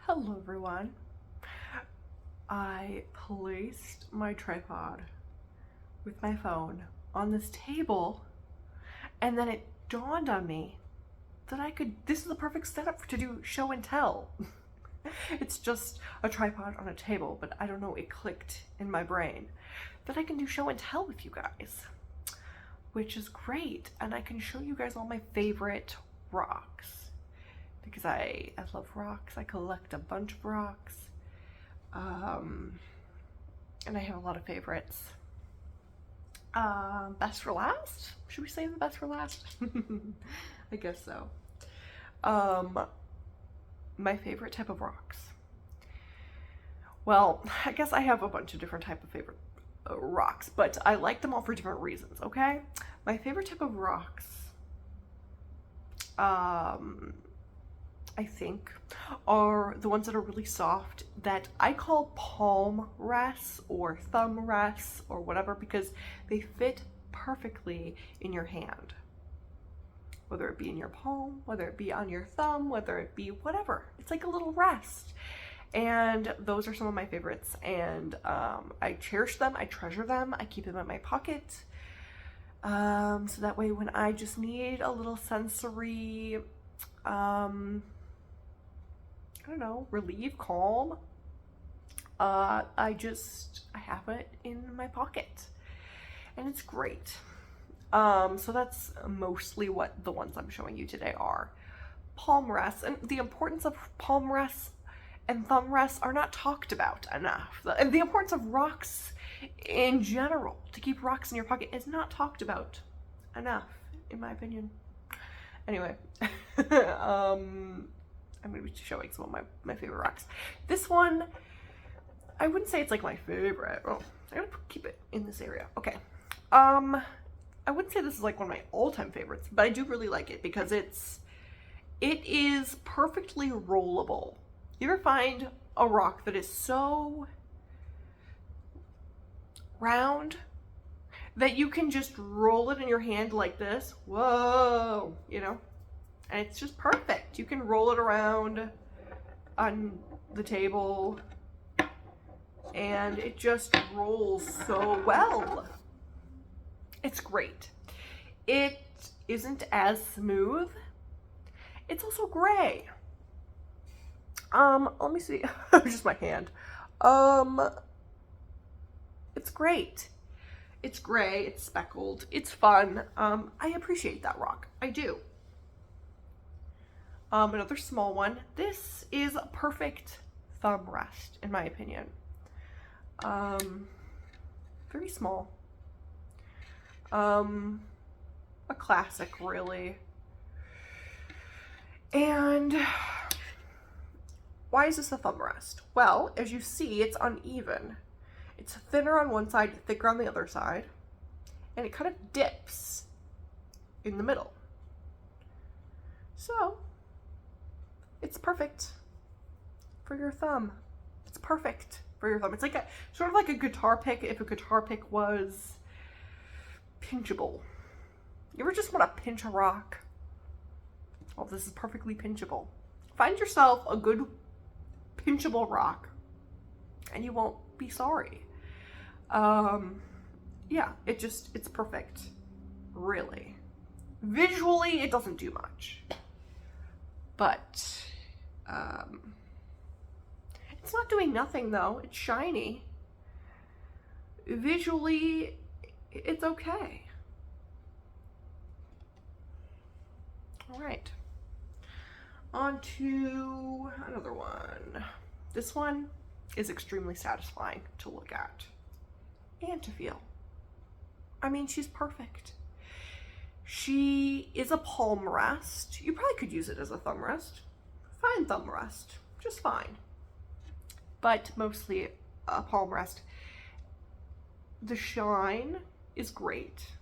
Hello everyone. I placed my tripod with my phone on this table and then it dawned on me that this is the perfect setup to do show and tell. It's just a tripod on a table, but I don't know, it clicked in my brain that I can do show and tell with you guys, which is great. And I can show you guys all my favorite rocks. Because I love rocks. I collect a bunch of rocks. And I have a lot of favorites. Best for last? Should we save the best for last? I guess so. My favorite type of rocks. Well, I guess I have a bunch of different type of favorite rocks, but I like them all for different reasons, okay? My favorite type of rocks, I think, are the ones that are really soft that I call palm rests or thumb rests or whatever, because they fit perfectly in your hand. Whether it be in your palm, whether it be on your thumb, whether it be whatever. It's like a little rest. And those are some of my favorites. And I cherish them, I treasure them, I keep them in my pocket. So that way when I just need a little sensory, I don't know, relief, calm, I have it in my pocket and it's great. So that's mostly what the ones I'm showing you today are. Palm rests, and the importance of palm rests and thumb rests are not talked about enough. And the importance of rocks in general, to keep rocks in your pocket, is not talked about enough, in my opinion. Anyway, I'm going to be showing some of my favorite rocks. This one, I wouldn't say it's like my favorite. Oh, I'm going to keep it in this area. Okay. I wouldn't say this is like one of my all-time favorites, but I do really like it because it is perfectly rollable. You ever find a rock that is so round that you can just roll it in your hand like this? Whoa, you know? And it's just perfect. You can roll it around on the table and it just rolls so well. It's great. It isn't as smooth. It's also gray. Let me see. Just my hand. It's great. It's gray, it's speckled, it's fun. I appreciate that rock. I do. Another small one. This is a perfect thumb rest, in my opinion. Very small. A classic, really. And why is this a thumb rest? Well, as you see, it's uneven. It's thinner on one side, thicker on the other side, and it kind of dips in the middle. So, it's perfect for your thumb. It's perfect for your thumb. It's like sort of like a guitar pick if a guitar pick was pinchable. You ever just want to pinch a rock? Well, this is perfectly pinchable. Find yourself a good pinchable rock and you won't be sorry. Yeah, it's perfect, really. Visually, it doesn't do much, but it's not doing nothing though. It's shiny. Visually, it's okay. All right, on to another one. This one is extremely satisfying to look at and to feel. I mean, she's perfect. She is a palm rest. You probably could use it as a thumb rest. Fine thumb rest, just fine. But mostly a palm rest. The shine is great.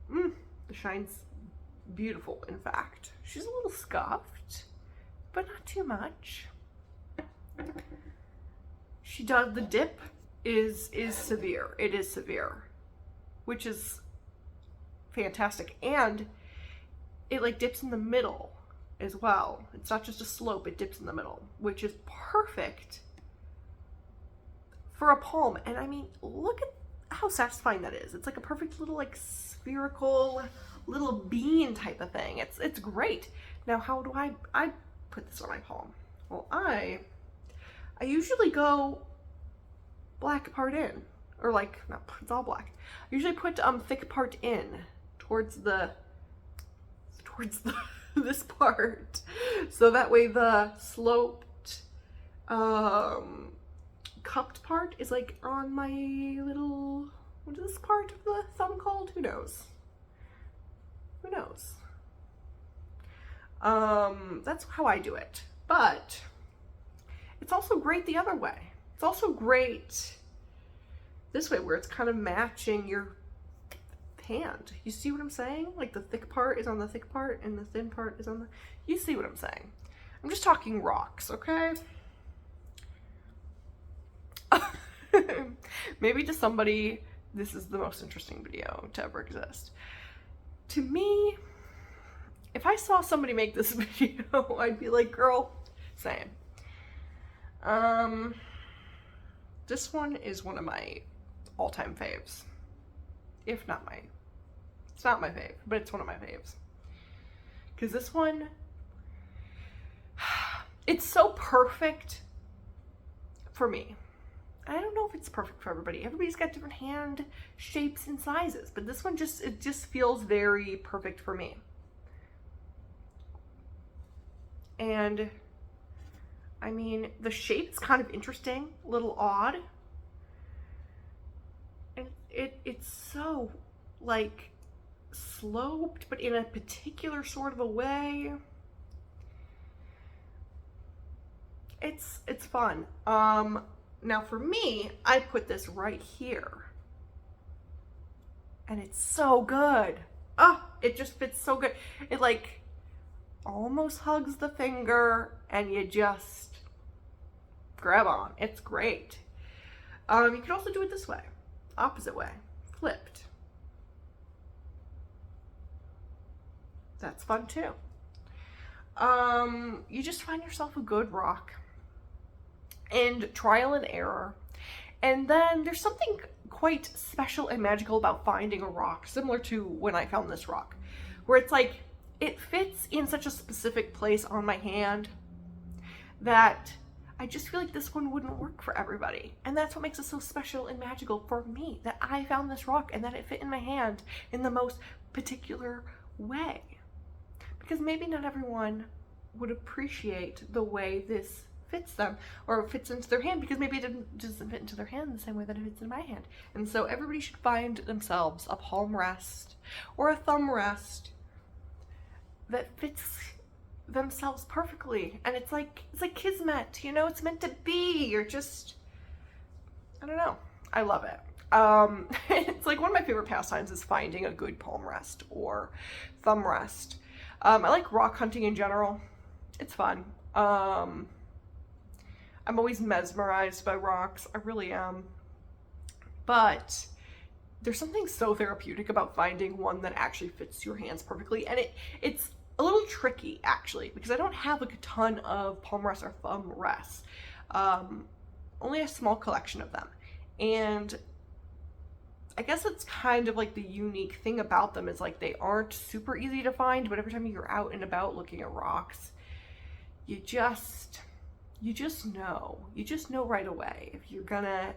The shine's beautiful, in fact. She's a little scuffed, but not too much. The dip is severe. It is severe, which is fantastic. And it like dips in the middle. as well. It's not just a slope, it dips in the middle, which is perfect for a palm. And I mean, look at how satisfying that is. It's like a perfect little like spherical little bean type of thing. It's great. Now, how do I put this on my palm? Well, I usually go black part in, or like, no, it's all black. I usually put thick part in towards this part, so that way the sloped cupped part is like on my little, what is this part of the thumb called? Who knows? Who knows? That's how I do it. But it's also great the other way. It's also great this way, where it's kind of matching your hand. You see what I'm saying? Like the thick part is on the thick part and the thin part is on the, you see what I'm saying? I'm just talking rocks, okay? Maybe to somebody, this is the most interesting video to ever exist. To me, if I saw somebody make this video, I'd be like, girl, same. This one is one of my all-time faves. If not my, it's not my fave, but it's one of my faves. Because this one, it's so perfect for me. I don't know if it's perfect for everybody. Everybody's got different hand shapes and sizes, but this one it just feels very perfect for me. And I mean, the shape's kind of interesting, a little odd. And it's so like sloped, but in a particular sort of a way. It's fun. Now for me, I put this right here. And it's so good. Oh, it just fits so good. It like almost hugs the finger and you just grab on. It's great. You can also do it this way, opposite way, flipped. That's fun too. You just find yourself a good rock and trial and error. And then there's something quite special and magical about finding a rock, similar to when I found this rock, where it's like, it fits in such a specific place on my hand that I just feel like this one wouldn't work for everybody. And that's what makes it so special and magical for me, that I found this rock and that it fit in my hand in the most particular way. Because maybe not everyone would appreciate the way this fits them or fits into their hand, because maybe it doesn't fit into their hand the same way that it fits in my hand. And so everybody should find themselves a palm rest or a thumb rest that fits themselves perfectly. And it's like kismet, you know, it's meant to be. You're just, I don't know, I love it. It's like one of my favorite pastimes is finding a good palm rest or thumb rest. I like rock hunting in general. It's fun. I'm always mesmerized by rocks. I really am. But there's something so therapeutic about finding one that actually fits your hands perfectly. And it's a little tricky, actually, because I don't have like a ton of palm rests or thumb rests. Only a small collection of them. And I guess it's kind of like the unique thing about them is like they aren't super easy to find, but every time you're out and about looking at rocks, you just know right away if you're gonna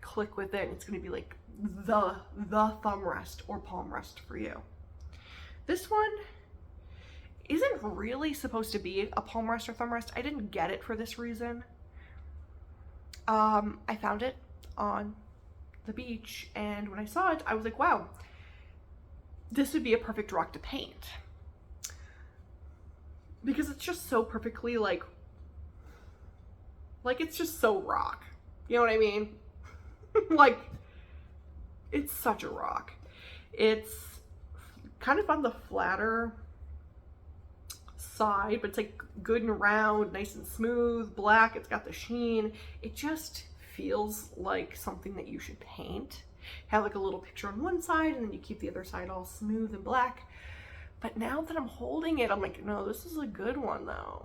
click with it. It's gonna be like the thumb rest or palm rest for you. This one isn't really supposed to be a palm rest or thumb rest. I didn't get it for this reason. I found it on the beach, and when I saw it, I was like, wow, this would be a perfect rock to paint. Because it's just so perfectly like it's just so rock. You know what I mean? Like, it's such a rock. It's kind of on the flatter side, but it's like good and round, nice and smooth, black. It's got the sheen. It just feels like something that you should paint. Have like a little picture on one side and then you keep the other side all smooth and black. But now that I'm holding it, I'm like, no, this is a good one though.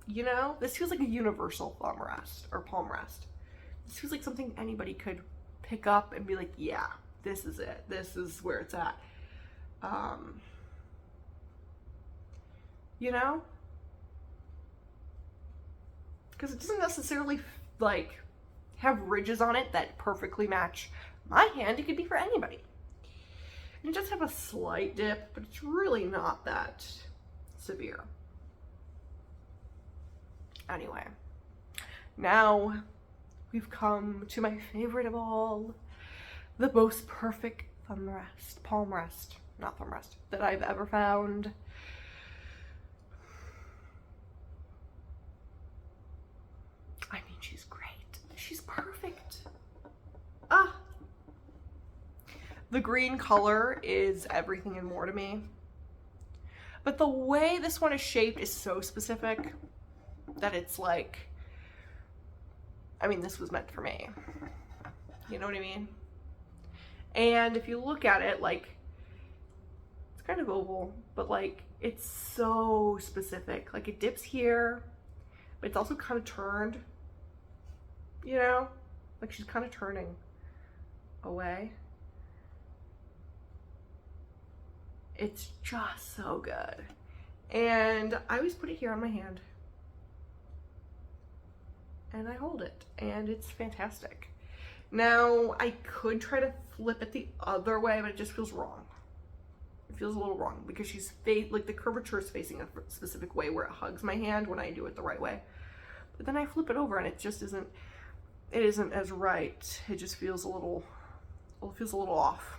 You know, this feels like a universal thumb rest or palm rest. This feels like something anybody could pick up and be like, yeah, this is it. This is where it's at. You know? Because it doesn't necessarily like have ridges on it that perfectly match my hand. It could be for anybody. And it does have a slight dip, but it's really not that severe. Anyway, now we've come to my favorite of all, the most perfect thumb rest, palm rest, not thumb rest, that I've ever found. I mean, she's great. She's perfect. Ah. The green color is everything and more to me. But the way this one is shaped is so specific that it's like, I mean, this was meant for me. You know what I mean? And if you look at it, like, it's kind of oval, but like, it's so specific. Like, it dips here, but it's also kind of turned, you know? Like, she's kind of turning away. It's just so good. And I always put it here on my hand. And I hold it, and it's fantastic. Now, I could try to flip it the other way, but it just feels wrong. It feels a little wrong because she's like the curvature is facing a specific way where it hugs my hand when I do it the right way. But then I flip it over and it just isn't, it isn't as right. It just feels a little, well, it feels a little off.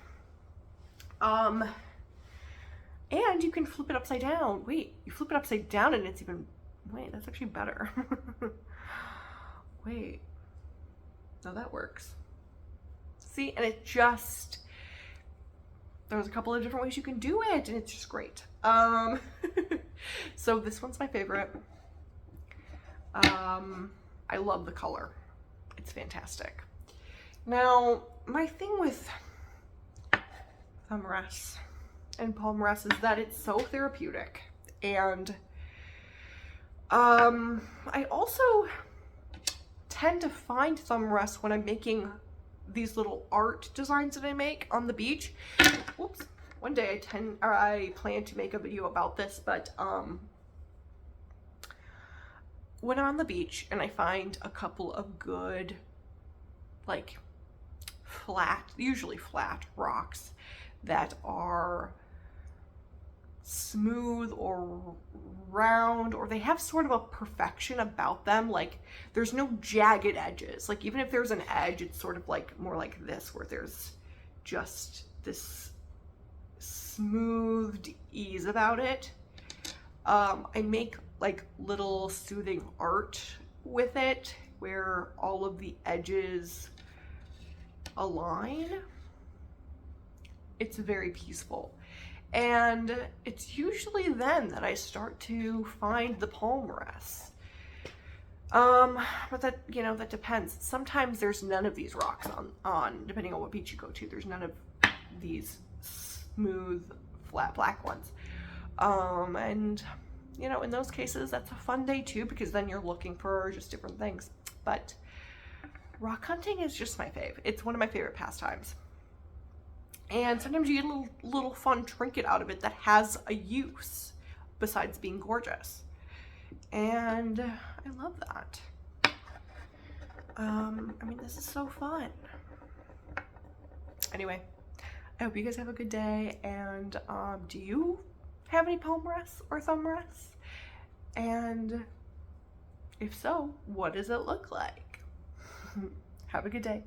And you can flip it upside down. Wait, you flip it upside down and it's even, wait, that's actually better. Wait, no, that works. See, and it just, there's a couple of different ways you can do it, and it's just great. So this one's my favorite. I love the color. It's fantastic. Now, my thing with thumb rests and palm rests is that it's so therapeutic, and I also tend to find thumb rests when I'm making these little art designs that I make on the beach. Whoops. One day I plan to make a video about this, but when I'm on the beach and I find a couple of good, like, flat, usually flat rocks that are smooth or round, or they have sort of a perfection about them, like there's no jagged edges. Like, even if there's an edge, it's sort of like more like this, where there's just this smoothed ease about it. I make like little soothing art with it where all of the edges align. It's very peaceful. And it's usually then that I start to find the palm rests. But that, you know, that depends. Sometimes there's none of these rocks on depending on what beach you go to, there's none of these smooth, flat black ones. And, you know, in those cases, that's a fun day too, because then you're looking for just different things. But rock hunting is just my fave. It's one of my favorite pastimes. And sometimes you get a little fun trinket out of it that has a use besides being gorgeous. And I love that. I mean, this is so fun. Anyway, I hope you guys have a good day. And do you have any palm rests or thumb rests? And if so, what does it look like? Have a good day.